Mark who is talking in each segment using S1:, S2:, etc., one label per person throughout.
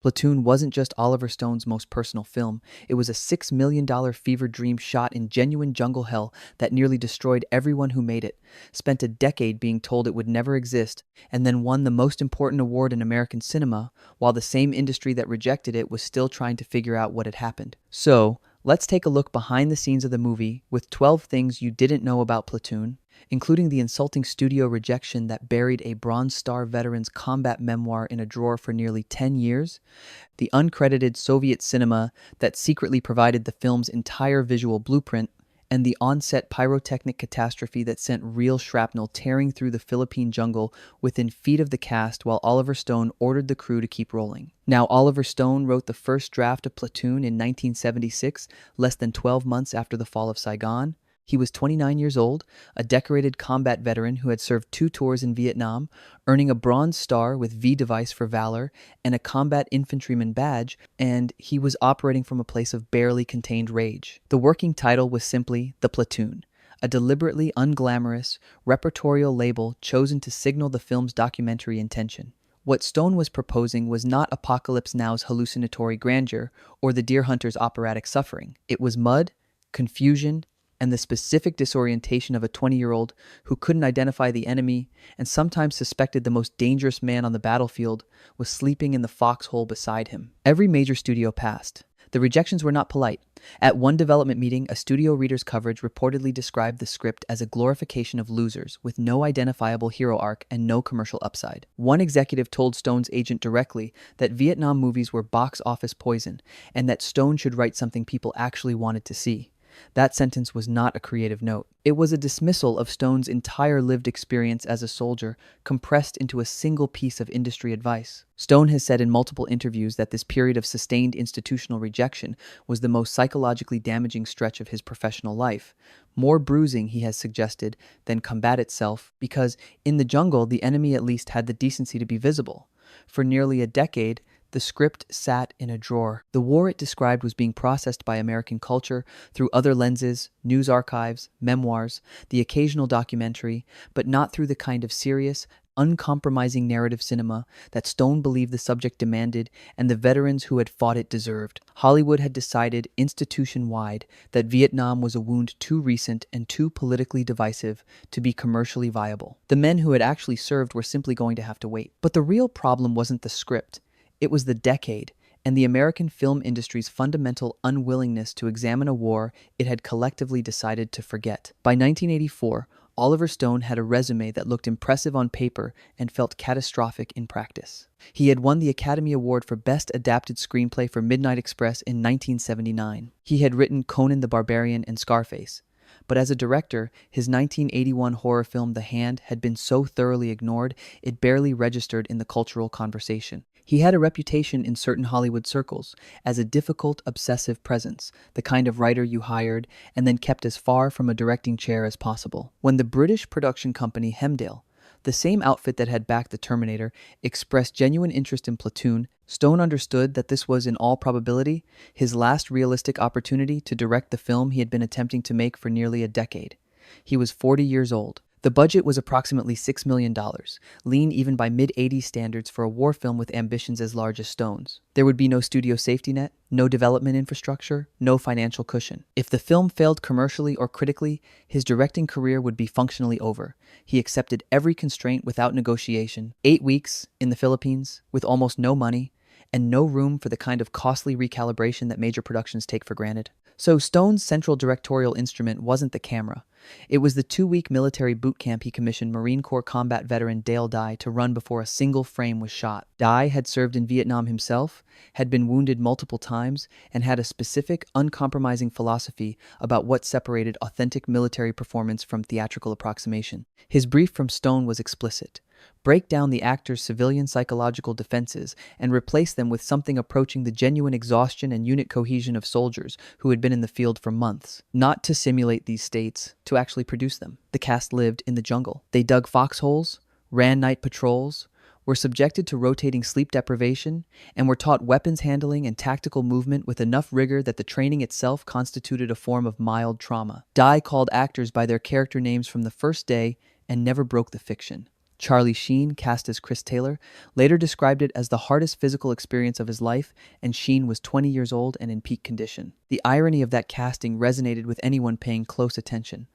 S1: Platoon wasn't just Oliver Stone's most personal film, it was a $6 million fever dream shot in genuine jungle hell that nearly destroyed everyone who made it, spent a decade being told it would never exist, and then won the most important award in American cinema, while the same industry that rejected it was still trying to figure out what had happened. So, let's take a look behind the scenes of the movie with 12 things you didn't know about Platoon, including the insulting studio rejection that buried a Bronze Star veteran's combat memoir in a drawer for nearly 10 years, the uncredited Soviet cinema that secretly provided the film's entire visual blueprint, and the on-set pyrotechnic catastrophe that sent real shrapnel tearing through the Philippine jungle within feet of the cast while Oliver Stone ordered the crew to keep rolling. Now, Oliver Stone wrote the first draft of Platoon in 1976, less than 12 months after the fall of Saigon. He was 29 years old, a decorated combat veteran who had served 2 tours in Vietnam, earning a Bronze Star with V device for valor and a combat infantryman badge, and he was operating from a place of barely contained rage. The working title was simply The Platoon, a deliberately unglamorous, repertorial label chosen to signal the film's documentary intention. What Stone was proposing was not Apocalypse Now's hallucinatory grandeur or the deer hunter's operatic suffering. It was mud, confusion, and the specific disorientation of a 20-year-old who couldn't identify the enemy and sometimes suspected the most dangerous man on the battlefield was sleeping in the foxhole beside him. Every major studio passed. The rejections were not polite. At one development meeting, a studio reader's coverage reportedly described the script as a glorification of losers with no identifiable hero arc and no commercial upside. One executive told Stone's agent directly that Vietnam movies were box office poison and that Stone should write something people actually wanted to see. That sentence was not a creative note. It was a dismissal of Stone's entire lived experience as a soldier, compressed into a single piece of industry advice. Stone has said in multiple interviews that this period of sustained institutional rejection was the most psychologically damaging stretch of his professional life. More bruising, he has suggested, than combat itself, because in the jungle, the enemy at least had the decency to be visible. For nearly a decade, the script sat in a drawer. The war it described was being processed by American culture through other lenses, news archives, memoirs, the occasional documentary, but not through the kind of serious, uncompromising narrative cinema that Stone believed the subject demanded and the veterans who had fought it deserved. Hollywood had decided institution-wide that Vietnam was a wound too recent and too politically divisive to be commercially viable. The men who had actually served were simply going to have to wait. But the real problem wasn't the script. It was the decade, and the American film industry's fundamental unwillingness to examine a war it had collectively decided to forget. By 1984, Oliver Stone had a resume that looked impressive on paper and felt catastrophic in practice. He had won the Academy Award for Best Adapted Screenplay for Midnight Express in 1979. He had written Conan the Barbarian and Scarface. But as a director, his 1981 horror film The Hand had been so thoroughly ignored it barely registered in the cultural conversation. He had a reputation in certain Hollywood circles as a difficult, obsessive presence, the kind of writer you hired and then kept as far from a directing chair as possible. When the British production company Hemdale, the same outfit that had backed The Terminator, expressed genuine interest in Platoon, Stone understood that this was, in all probability, his last realistic opportunity to direct the film he had been attempting to make for nearly a decade. He was 40 years old. The budget was approximately $6 million, lean even by mid-80s standards for a war film with ambitions as large as Stone's. There would be no studio safety net, no development infrastructure, no financial cushion. If the film failed commercially or critically, his directing career would be functionally over. He accepted every constraint without negotiation. 8 weeks in the Philippines, with almost no money, and no room for the kind of costly recalibration that major productions take for granted. So Stone's central directorial instrument wasn't the camera. It was the 2-week military boot camp he commissioned Marine Corps combat veteran Dale Dye to run before a single frame was shot. Dye had served in Vietnam himself, had been wounded multiple times, and had a specific, uncompromising philosophy about what separated authentic military performance from theatrical approximation. His brief from Stone was explicit. Break down the actor's civilian psychological defenses and replace them with something approaching the genuine exhaustion and unit cohesion of soldiers who had been in the field for months. Not to simulate these states, to actually produce them. The cast lived in the jungle. They dug foxholes, ran night patrols, were subjected to rotating sleep deprivation, and were taught weapons handling and tactical movement with enough rigor that the training itself constituted a form of mild trauma. Dye called actors by their character names from the first day and never broke the fiction. Charlie Sheen, cast as Chris Taylor, later described it as the hardest physical experience of his life, and Sheen was 20 years old and in peak condition. The irony of that casting resonated with anyone paying close attention.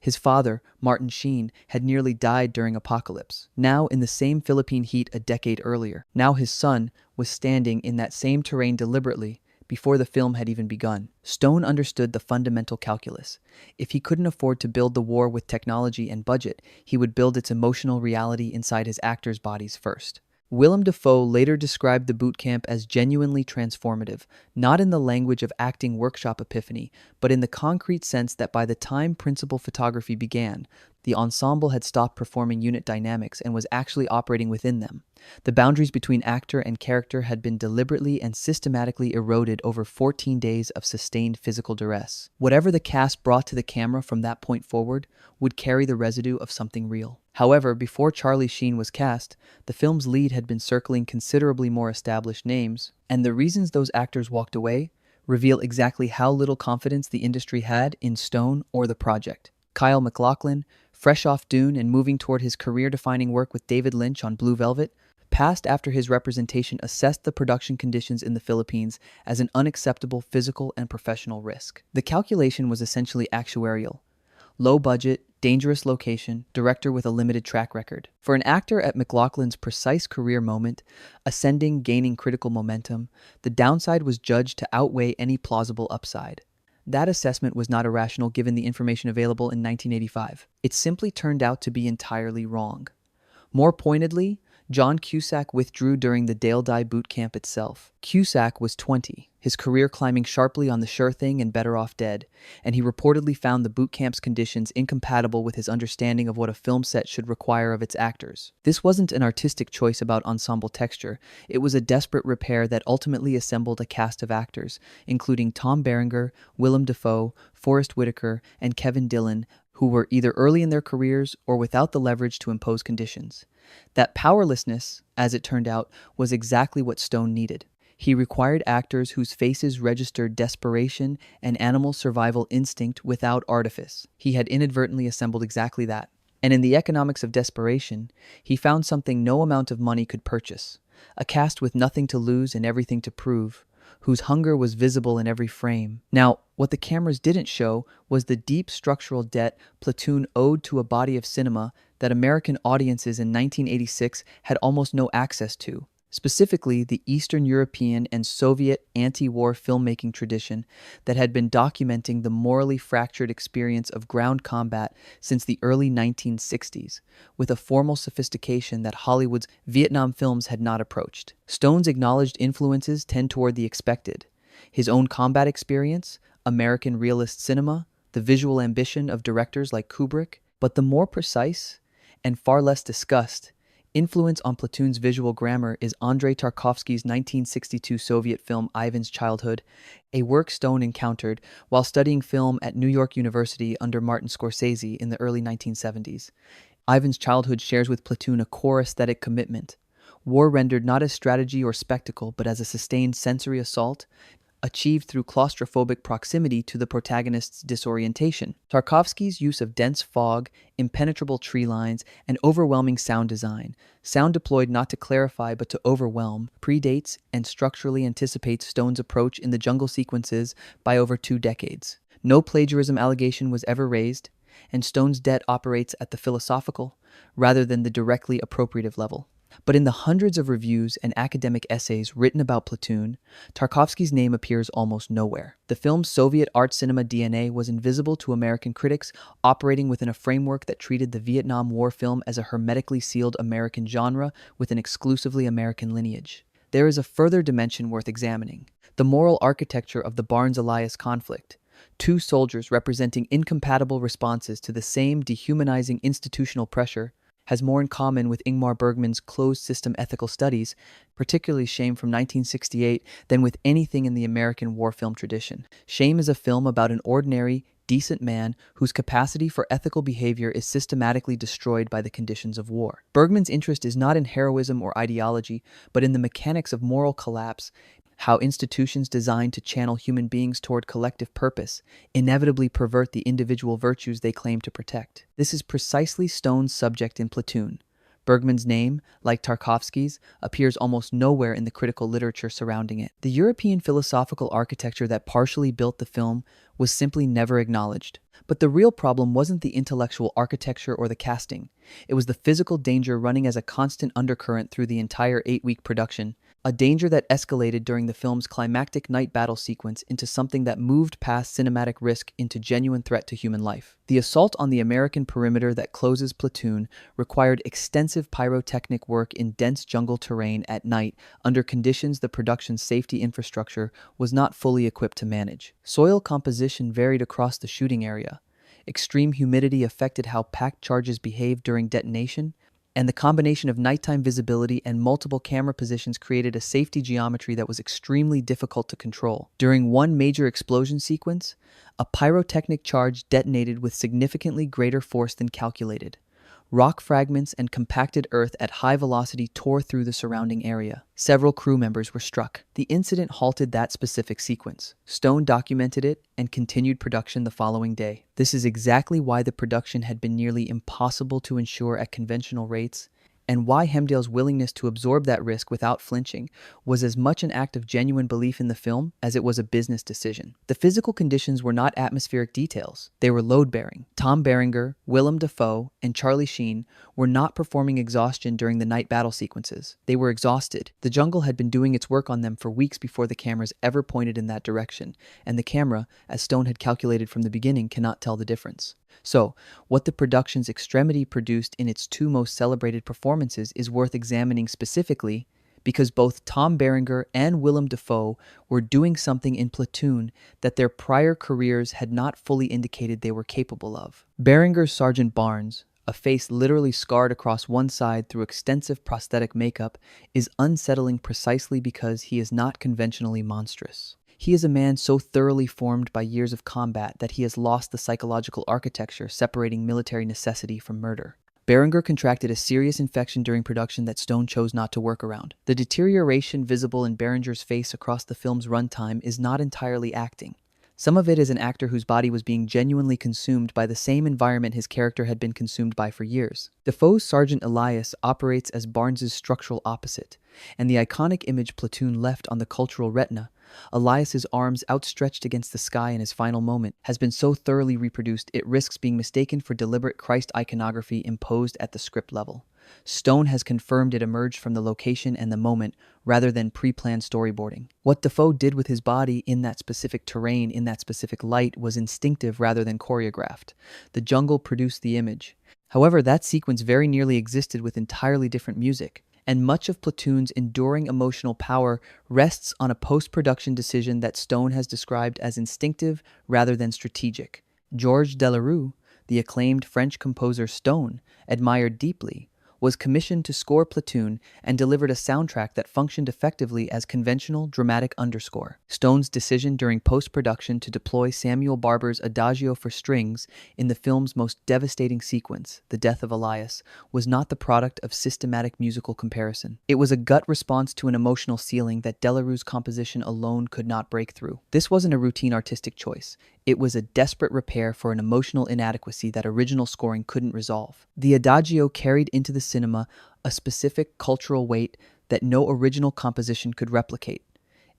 S1: His father, Martin Sheen, had nearly died during Apocalypse, now in the same Philippine heat a decade earlier. Now his son was standing in that same terrain deliberately before the film had even begun. Stone understood the fundamental calculus. If he couldn't afford to build the war with technology and budget, he would build its emotional reality inside his actors' bodies first. Willem Dafoe later described the boot camp as genuinely transformative, not in the language of acting workshop epiphany, but in the concrete sense that by the time principal photography began, the ensemble had stopped performing unit dynamics and was actually operating within them. The boundaries between actor and character had been deliberately and systematically eroded over 14 days of sustained physical duress. Whatever the cast brought to the camera from that point forward would carry the residue of something real. However, before Charlie Sheen was cast, the film's lead had been circling considerably more established names, and the reasons those actors walked away reveal exactly how little confidence the industry had in Stone or the project. Kyle MacLachlan, fresh off Dune and moving toward his career-defining work with David Lynch on Blue Velvet, passed after his representation assessed the production conditions in the Philippines as an unacceptable physical and professional risk. The calculation was essentially actuarial. Low budget, dangerous location, director with a limited track record. For an actor at MacLachlan's precise career moment, ascending, gaining critical momentum, the downside was judged to outweigh any plausible upside. That assessment was not irrational given the information available in 1985. It simply turned out to be entirely wrong. More pointedly, John Cusack withdrew during the Dale Dye boot camp itself. Cusack was 20, his career climbing sharply on The Sure Thing and Better Off Dead, and he reportedly found the boot camp's conditions incompatible with his understanding of what a film set should require of its actors. This wasn't an artistic choice about ensemble texture, it was a desperate repair that ultimately assembled a cast of actors, including Tom Berenger, Willem Dafoe, Forrest Whitaker, and Kevin Dillon, who were either early in their careers or without the leverage to impose conditions. That powerlessness, as it turned out, was exactly what Stone needed. He required actors whose faces registered desperation and animal survival instinct without artifice. He had inadvertently assembled exactly that. And in the economics of desperation, he found something no amount of money could purchase. A cast with nothing to lose and everything to prove, whose hunger was visible in every frame. Now, what the cameras didn't show was the deep structural debt Platoon owed to a body of cinema that American audiences in 1986 had almost no access to. Specifically, the Eastern European and Soviet anti-war filmmaking tradition that had been documenting the morally fractured experience of ground combat since the early 1960s, with a formal sophistication that Hollywood's Vietnam films had not approached. Stone's acknowledged influences tend toward the expected: his own combat experience, American realist cinema, the visual ambition of directors like Kubrick, but the more precise and far less discussed influence on Platoon's visual grammar is Andrei Tarkovsky's 1962 Soviet film Ivan's Childhood, a work Stone encountered while studying film at New York University under Martin Scorsese in the early 1970s. Ivan's Childhood shares with Platoon a core aesthetic commitment, war rendered not as strategy or spectacle but as a sustained sensory assault, achieved through claustrophobic proximity to the protagonist's disorientation. Tarkovsky's use of dense fog, impenetrable tree lines, and overwhelming sound design, sound deployed not to clarify but to overwhelm, predates and structurally anticipates Stone's approach in the jungle sequences by over 2 decades. No plagiarism allegation was ever raised, and Stone's debt operates at the philosophical rather than the directly appropriative level. But in the hundreds of reviews and academic essays written about Platoon, Tarkovsky's name appears almost nowhere. The film's Soviet art cinema DNA was invisible to American critics, operating within a framework that treated the Vietnam War film as a hermetically sealed American genre with an exclusively American lineage. There is a further dimension worth examining: the moral architecture of the Barnes-Elias conflict. 2 soldiers representing incompatible responses to the same dehumanizing institutional pressure has more in common with Ingmar Bergman's closed-system ethical studies, particularly Shame from 1968, than with anything in the American war film tradition. Shame is a film about an ordinary, decent man whose capacity for ethical behavior is systematically destroyed by the conditions of war. Bergman's interest is not in heroism or ideology, but in the mechanics of moral collapse, how institutions designed to channel human beings toward collective purpose inevitably pervert the individual virtues they claim to protect. This is precisely Stone's subject in Platoon: Bergman's name, like Tarkovsky's, appears almost nowhere in the critical literature surrounding it. The European philosophical architecture that partially built the film was simply never acknowledged. But the real problem wasn't the intellectual architecture or the casting. It was the physical danger running as a constant undercurrent through the entire 8-week production, a danger that escalated during the film's climactic night battle sequence into something that moved past cinematic risk into genuine threat to human life. The assault on the American perimeter that closes Platoon required extensive pyrotechnic work in dense jungle terrain at night under conditions the production's safety infrastructure was not fully equipped to manage. Soil composition varied across the shooting area. Extreme humidity affected how packed charges behaved during detonation, and the combination of nighttime visibility and multiple camera positions created a safety geometry that was extremely difficult to control. During one major explosion sequence, a pyrotechnic charge detonated with significantly greater force than calculated. Rock fragments and compacted earth at high velocity tore through the surrounding area. Several crew members were struck. The incident halted that specific sequence. Stone documented it and continued production the following day. This is exactly why the production had been nearly impossible to ensure at conventional rates, and why Hemdale's willingness to absorb that risk without flinching was as much an act of genuine belief in the film as it was a business decision. The physical conditions were not atmospheric details. They were load-bearing. Tom Berenger, Willem Dafoe, and Charlie Sheen were not performing exhaustion during the night battle sequences. They were exhausted. The jungle had been doing its work on them for weeks before the cameras ever pointed in that direction, and the camera, as Stone had calculated from the beginning, cannot tell the difference. So, what the production's extremity produced in its two most celebrated performances is worth examining specifically because both Tom Berenger and Willem Dafoe were doing something in Platoon that their prior careers had not fully indicated they were capable of. Berenger's Sergeant Barnes, a face literally scarred across one side through extensive prosthetic makeup, is unsettling precisely because he is not conventionally monstrous. He is a man so thoroughly formed by years of combat that he has lost the psychological architecture separating military necessity from murder. Berenger contracted a serious infection during production that Stone chose not to work around. The deterioration visible in Berenger's face across the film's runtime is not entirely acting. Some of it is an actor whose body was being genuinely consumed by the same environment his character had been consumed by for years. Dafoe's Sergeant Elias operates as Barnes's structural opposite, and the iconic image Platoon left on the cultural retina, Elias's arms outstretched against the sky in his final moment, has been so thoroughly reproduced it risks being mistaken for deliberate Christ iconography imposed at the script level. Stone has confirmed it emerged from the location and the moment rather than pre-planned storyboarding. What Dafoe did with his body in that specific terrain, in that specific light, was instinctive rather than choreographed. The jungle produced the image. However, that sequence very nearly existed with entirely different music, and much of Platoon's enduring emotional power rests on a post-production decision that Stone has described as instinctive rather than strategic. Georges Delerue, the acclaimed French composer Stone admired deeply, was commissioned to score Platoon and delivered a soundtrack that functioned effectively as conventional dramatic underscore. Stone's decision during post-production to deploy Samuel Barber's Adagio for strings in the film's most devastating sequence, the death of Elias, was not the product of systematic musical comparison. It was a gut response to an emotional ceiling that Delarue's composition alone could not break through. This wasn't a routine artistic choice. It was a desperate repair for an emotional inadequacy that original scoring couldn't resolve. The Adagio carried into the cinema a specific cultural weight that no original composition could replicate.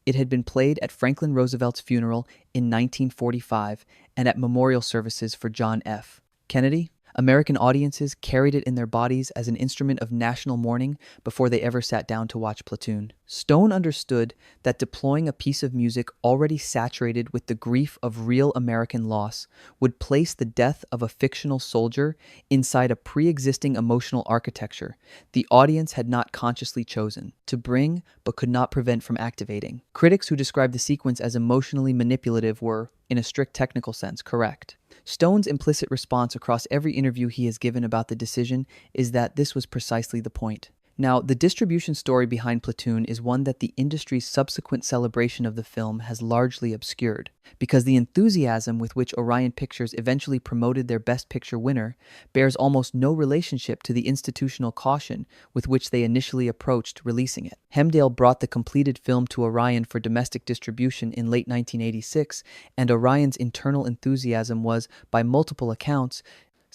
S1: It had been played at Franklin Roosevelt's funeral in 1945 and at memorial services for John F. Kennedy. American audiences carried it in their bodies as an instrument of national mourning before they ever sat down to watch Platoon. Stone understood that deploying a piece of music already saturated with the grief of real American loss would place the death of a fictional soldier inside a pre-existing emotional architecture the audience had not consciously chosen to bring but could not prevent from activating. Critics who described the sequence as emotionally manipulative were, in a strict technical sense, correct. Stone's implicit response across every interview he has given about the decision is that this was precisely the point. Now, the distribution story behind Platoon is one that the industry's subsequent celebration of the film has largely obscured, because the enthusiasm with which Orion Pictures eventually promoted their Best Picture winner bears almost no relationship to the institutional caution with which they initially approached releasing it. Hemdale brought the completed film to Orion for domestic distribution in late 1986, and Orion's internal enthusiasm was, by multiple accounts,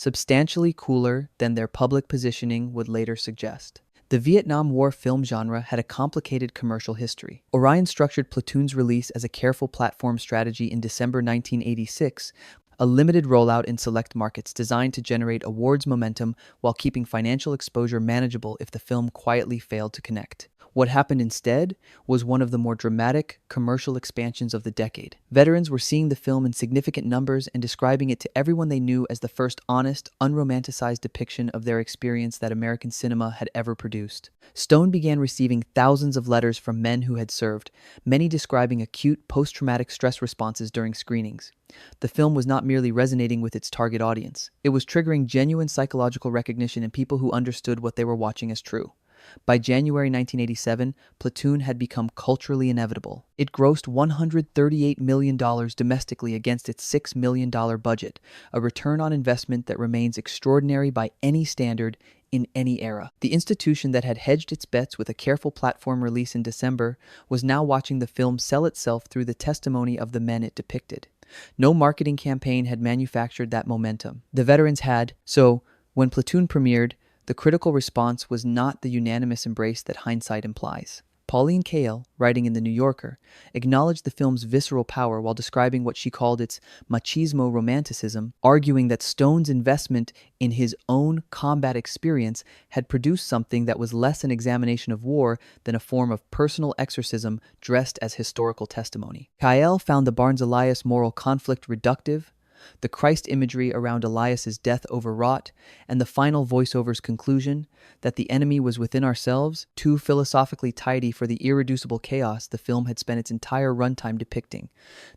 S1: substantially cooler than their public positioning would later suggest. The Vietnam War film genre had a complicated commercial history. Orion structured Platoon's release as a careful platform strategy in December 1986, a limited rollout in select markets designed to generate awards momentum while keeping financial exposure manageable if the film quietly failed to connect. What happened instead was one of the more dramatic commercial expansions of the decade. Veterans were seeing the film in significant numbers and describing it to everyone they knew as the first honest, unromanticized depiction of their experience that American cinema had ever produced. Stone began receiving thousands of letters from men who had served, many describing acute post-traumatic stress responses during screenings. The film was not merely resonating with its target audience, it was triggering genuine psychological recognition in people who understood what they were watching as true. By January 1987, Platoon had become culturally inevitable. It grossed $138 million domestically against its $6 million budget, a return on investment that remains extraordinary by any standard in any era. The institution that had hedged its bets with a careful platform release in December was now watching the film sell itself through the testimony of the men it depicted. No marketing campaign had manufactured that momentum. The veterans had, so when Platoon premiered, the critical response was not the unanimous embrace that hindsight implies. Pauline Kael, writing in The New Yorker, acknowledged the film's visceral power while describing what she called its machismo romanticism, arguing that Stone's investment in his own combat experience had produced something that was less an examination of war than a form of personal exorcism dressed as historical testimony. Kael found the Barnes-Elias moral conflict reductive, the Christ imagery around Elias's death overwrought, and the final voiceover's conclusion that the enemy was within ourselves, too philosophically tidy for the irreducible chaos the film had spent its entire runtime depicting.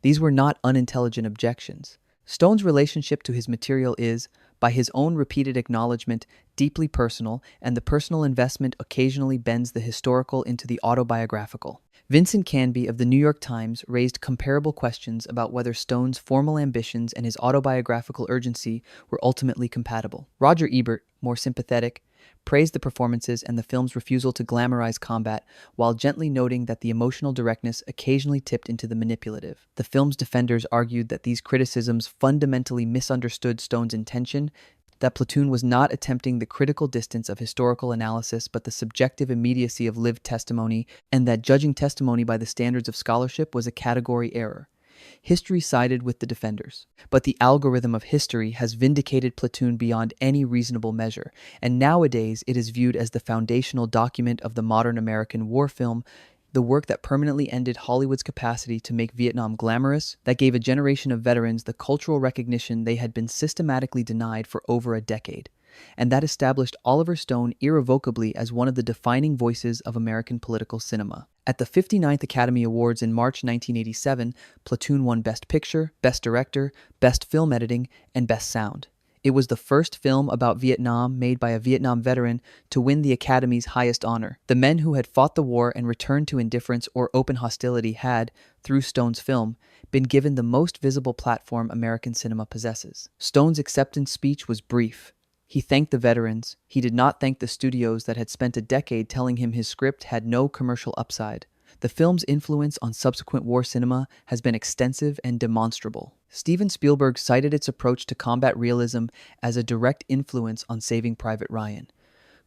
S1: These were not unintelligent objections. Stone's relationship to his material is, by his own repeated acknowledgement, deeply personal, and the personal investment occasionally bends the historical into the autobiographical. Vincent Canby of the New York Times raised comparable questions about whether Stone's formal ambitions and his autobiographical urgency were ultimately compatible. Roger Ebert, more sympathetic, praised the performances and the film's refusal to glamorize combat, while gently noting that the emotional directness occasionally tipped into the manipulative. The film's defenders argued that these criticisms fundamentally misunderstood Stone's intention, that Platoon was not attempting the critical distance of historical analysis but the subjective immediacy of lived testimony, and that judging testimony by the standards of scholarship was a category error. History sided with the defenders, but the algorithm of history has vindicated Platoon beyond any reasonable measure, and nowadays it is viewed as the foundational document of the modern American war film, the work that permanently ended Hollywood's capacity to make Vietnam glamorous, that gave a generation of veterans the cultural recognition they had been systematically denied for over a decade, and that established Oliver Stone irrevocably as one of the defining voices of American political cinema. At the 59th Academy Awards in March 1987, Platoon won Best Picture, Best Director, Best Film Editing, and Best Sound. It was the first film about Vietnam made by a Vietnam veteran to win the Academy's highest honor. The men who had fought the war and returned to indifference or open hostility had, through Stone's film, been given the most visible platform American cinema possesses. Stone's acceptance speech was brief. He thanked the veterans. He did not thank the studios that had spent a decade telling him his script had no commercial upside. The film's influence on subsequent war cinema has been extensive and demonstrable. Steven Spielberg cited its approach to combat realism as a direct influence on Saving Private Ryan.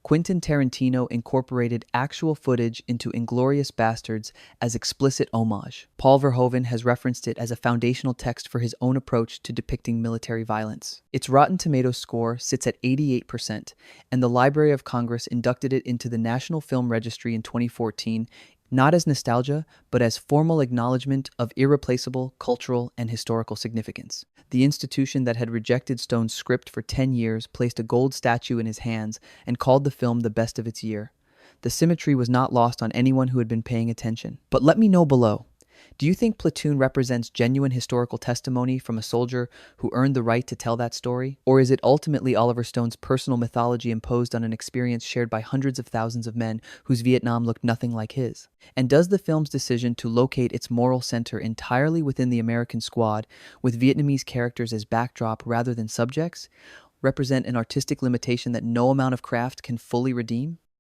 S1: Quentin Tarantino incorporated actual footage into Inglourious Basterds as explicit homage. Paul Verhoeven has referenced it as a foundational text for his own approach to depicting military violence. Its Rotten Tomatoes score sits at 88%, and the Library of Congress inducted it into the National Film Registry in 2014, not as nostalgia, but as formal acknowledgement of irreplaceable cultural and historical significance. The institution that had rejected Stone's script for 10 years placed a gold statue in his hands and called the film the best of its year. The symmetry was not lost on anyone who had been paying attention. But let me know below. Do you think Platoon represents genuine historical testimony from a soldier who earned the right to tell that story? Or is it ultimately Oliver Stone's personal mythology imposed on an experience shared by hundreds of thousands of men whose Vietnam looked nothing like his? And does the film's decision to locate its moral center entirely within the American squad, with Vietnamese characters as backdrop rather than subjects, represent an artistic limitation that no amount of craft can fully redeem?